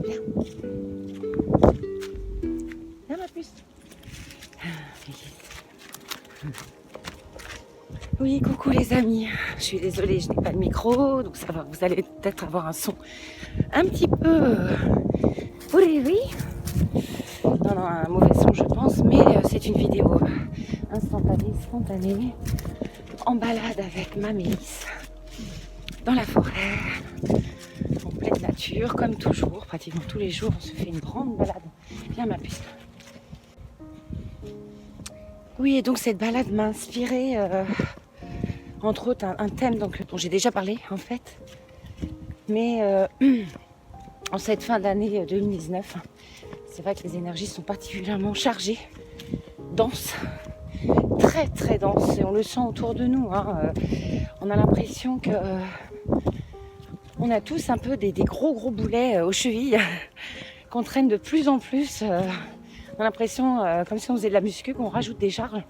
Viens. Viens ma puce. Oui, coucou les amis. Je suis désolée, je n'ai pas de micro, donc ça va, vous allez peut-être avoir un son un petit peu pourri. Non, un mauvais son je pense, mais c'est une vidéo instantanée, spontanée, en balade avec ma Mélisse, dans la forêt, en pleine nature, comme toujours, pratiquement tous les jours, on se fait une grande balade. Viens ma puce. Oui, et donc cette balade m'a inspiré, entre autres, un thème dont j'ai déjà parlé en fait, mais en cette fin d'année 2019, c'est vrai que les énergies sont particulièrement chargées, denses, très très denses, et on le sent autour de nous. On a l'impression que on a tous un peu des gros boulets aux chevilles qu'on traîne de plus en plus. On a l'impression, comme si on faisait de la muscu, qu'on rajoute des charges.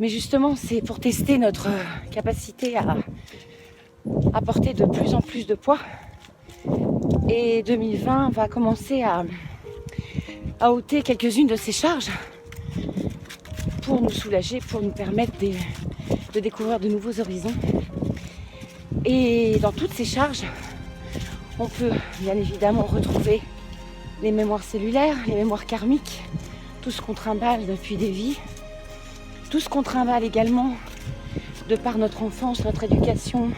Mais justement, c'est pour tester notre capacité à porter de plus en plus de poids. Et 2020 va commencer à ôter quelques-unes de ces charges pour nous soulager, pour nous permettre de découvrir de nouveaux horizons. Et dans toutes ces charges, on peut bien évidemment retrouver les mémoires cellulaires, les mémoires karmiques, tout ce qu'on trimballe depuis des vies, tout ce qu'on trimballe également de par notre enfance, notre éducation,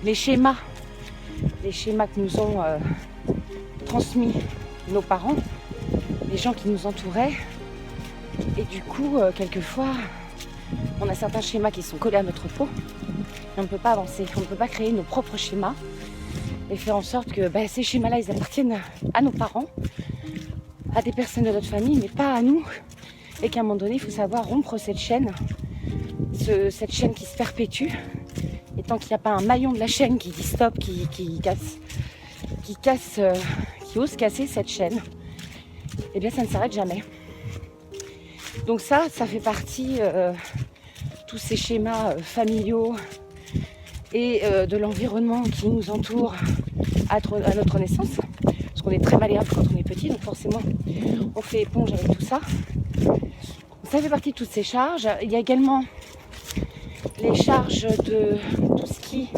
les schémas que nous ont transmis nos parents, les gens qui nous entouraient. Et du coup, quelquefois, on a certains schémas qui sont collés à notre peau et on ne peut pas avancer, on ne peut pas créer nos propres schémas et faire en sorte que ces schémas-là, ils appartiennent à nos parents, à des personnes de notre famille, mais pas à nous. Et qu'à un moment donné, il faut savoir rompre cette chaîne, cette chaîne qui se perpétue. Et tant qu'il n'y a pas un maillon de la chaîne qui dit stop, qui ose casser cette chaîne, eh bien ça ne s'arrête jamais. Donc ça fait partie tous ces schémas familiaux et de l'environnement qui nous entoure à notre naissance. Parce qu'on est très malléable quand on est petit, donc forcément on fait éponge avec tout ça. Ça fait partie de toutes ces charges. Il y a également les charges de tout ce qui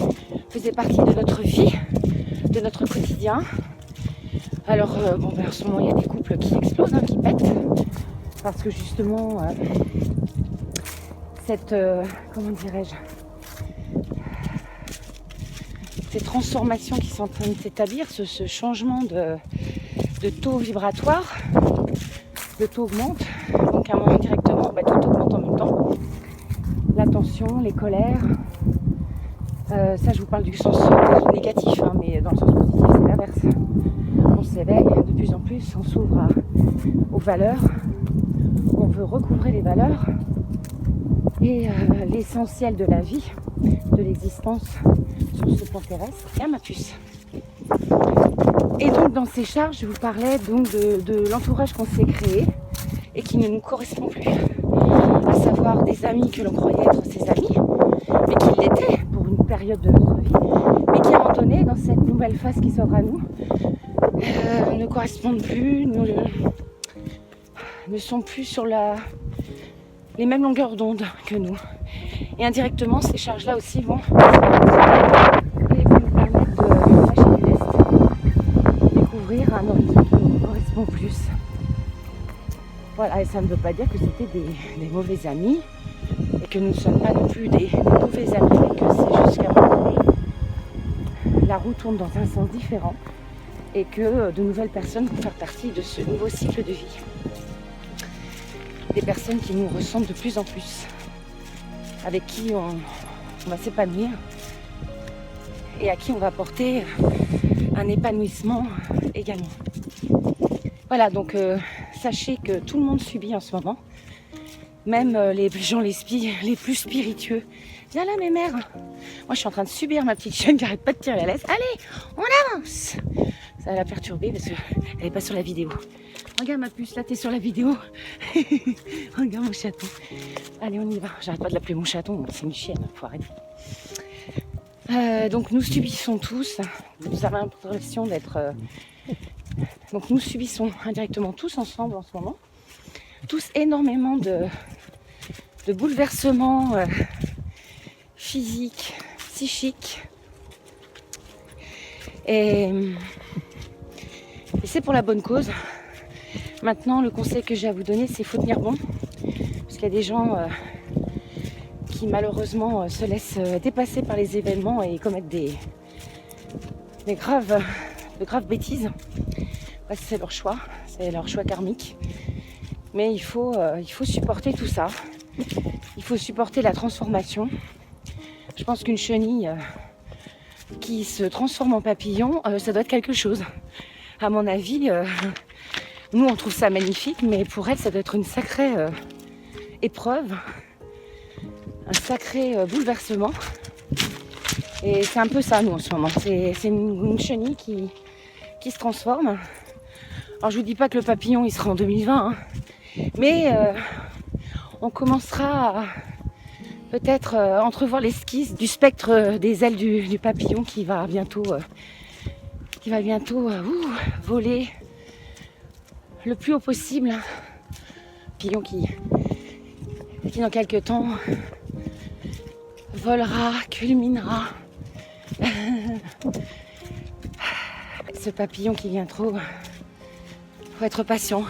faisait partie de notre vie, de notre quotidien. Alors en ce moment il y a des couples qui explosent, qui pètent, parce que justement cette ces transformations qui sont en train de s'établir, ce changement de taux vibratoire, le taux augmente, donc à un moment directement tout augmente en même temps. La tension, les colères, ça je vous parle du sens négatif, mais dans le sens positif c'est l'inverse. On s'éveille de plus en plus, on s'ouvre aux valeurs, on veut recouvrer les valeurs et l'essentiel de la vie, de l'existence sur ce plan terrestre. Tiens ma puce. Et donc dans ces charges, je vous parlais donc de l'entourage qu'on s'est créé et qui ne nous correspond plus. À savoir des amis que l'on croyait être ses amis, mais qui l'étaient pour une période de notre vie, mais qui à un moment donné, dans cette nouvelle phase qui s'offre à nous, ne correspondent plus, ne sont plus sur les mêmes longueurs d'onde que nous. Et indirectement, ces charges-là aussi vont nous permettre de lâcher du lest, découvrir un horizon qui nous correspond plus. Voilà, et ça ne veut pas dire que c'était des mauvais amis et que nous ne sommes pas non plus des mauvais amis, mais que c'est juste qu'à un moment donné, la roue tourne dans un sens différent et que de nouvelles personnes vont faire partie de ce nouveau cycle de vie. Des personnes qui nous ressemblent de plus en plus, avec qui on va s'épanouir et à qui on va apporter un épanouissement également. Voilà, donc sachez que tout le monde subit en ce moment, même les gens les plus spiritueux. Viens là mes mères. Moi je suis en train de subir ma petite chaîne qui arrête pas de tirer la laisse. Allez, on avance. Ça va la perturber parce qu'elle n'est pas sur la vidéo. Regarde ma puce, là t'es sur la vidéo. Regarde mon chaton. Allez on y va. J'arrête pas de l'appeler mon chaton, c'est une chienne, faut arrêter. Donc nous subissons tous. Nous avons l'impression d'être Donc nous subissons indirectement tous ensemble en ce moment, tous énormément de bouleversements physiques, psychiques. Et c'est pour la bonne cause. Maintenant, le conseil que j'ai à vous donner, c'est qu'il faut tenir bon. Parce qu'il y a des gens qui malheureusement se laissent dépasser par les événements et commettent de graves bêtises. C'est leur choix karmique. Mais il faut supporter tout ça. Il faut supporter la transformation. Je pense qu'une chenille qui se transforme en papillon, ça doit être quelque chose. À mon avis, nous on trouve ça magnifique, mais pour elle, ça doit être une sacrée épreuve, un sacré bouleversement. Et c'est un peu ça, nous, en ce moment. C'est une chenille qui se transforme. Alors, je vous dis pas que le papillon, il sera en 2020, hein, mais on commencera à peut-être entrevoir l'esquisse du spectre des ailes du papillon qui va bientôt voler le plus haut possible. Papillon qui dans quelques temps volera, culminera. Ce papillon qui vient trop. Faut être patient.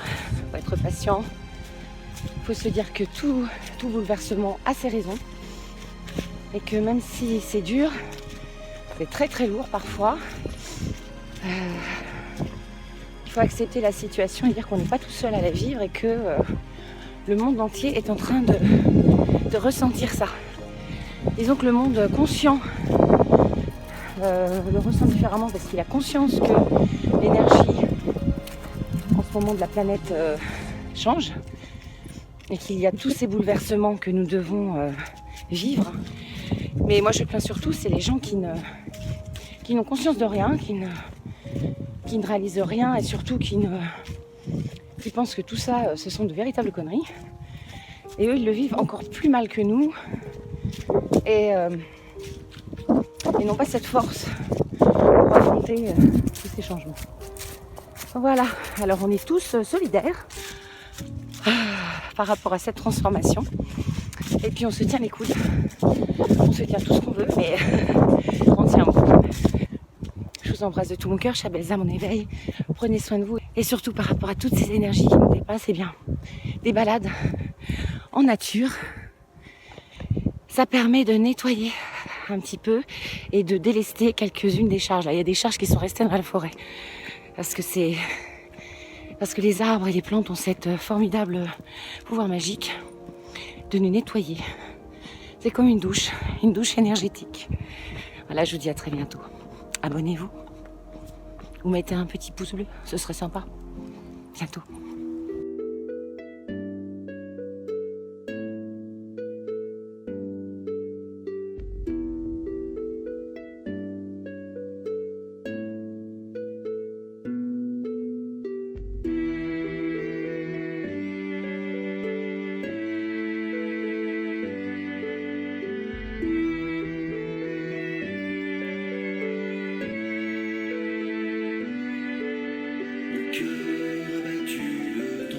Il faut se dire que tout bouleversement a ses raisons. Et que même si c'est dur, c'est très très lourd parfois, il faut accepter la situation et dire qu'on n'est pas tout seul à la vivre et que le monde entier est en train de ressentir ça. Disons que le monde conscient le ressent différemment parce qu'il a conscience que l'énergie en ce moment de la planète change et qu'il y a tous ces bouleversements que nous devons vivre. Mais moi je plains surtout, c'est les gens qui n'ont conscience de rien, qui ne réalisent rien et surtout qui pensent que tout ça, ce sont de véritables conneries. Et eux, ils le vivent encore plus mal que nous. Et n'ont pas cette force pour affronter tous ces changements. Voilà, alors on est tous solidaires par rapport à cette transformation. Et puis on se tient les coudes. On se tient tout ce qu'on veut, mais on tient bon. Je vous embrasse de tout mon cœur, chère Belsa, mon éveil. Prenez soin de vous. Et surtout par rapport à toutes ces énergies qui nous dépassent, eh bien, des balades en nature, ça permet de nettoyer un petit peu et de délester quelques-unes des charges. Là, il y a des charges qui sont restées dans la forêt. Parce que les arbres et les plantes ont cette formidable pouvoir magique de nous nettoyer. C'est comme une douche énergétique. Voilà, je vous dis à très bientôt. Abonnez-vous. Vous mettez un petit pouce bleu, ce serait sympa. Bientôt.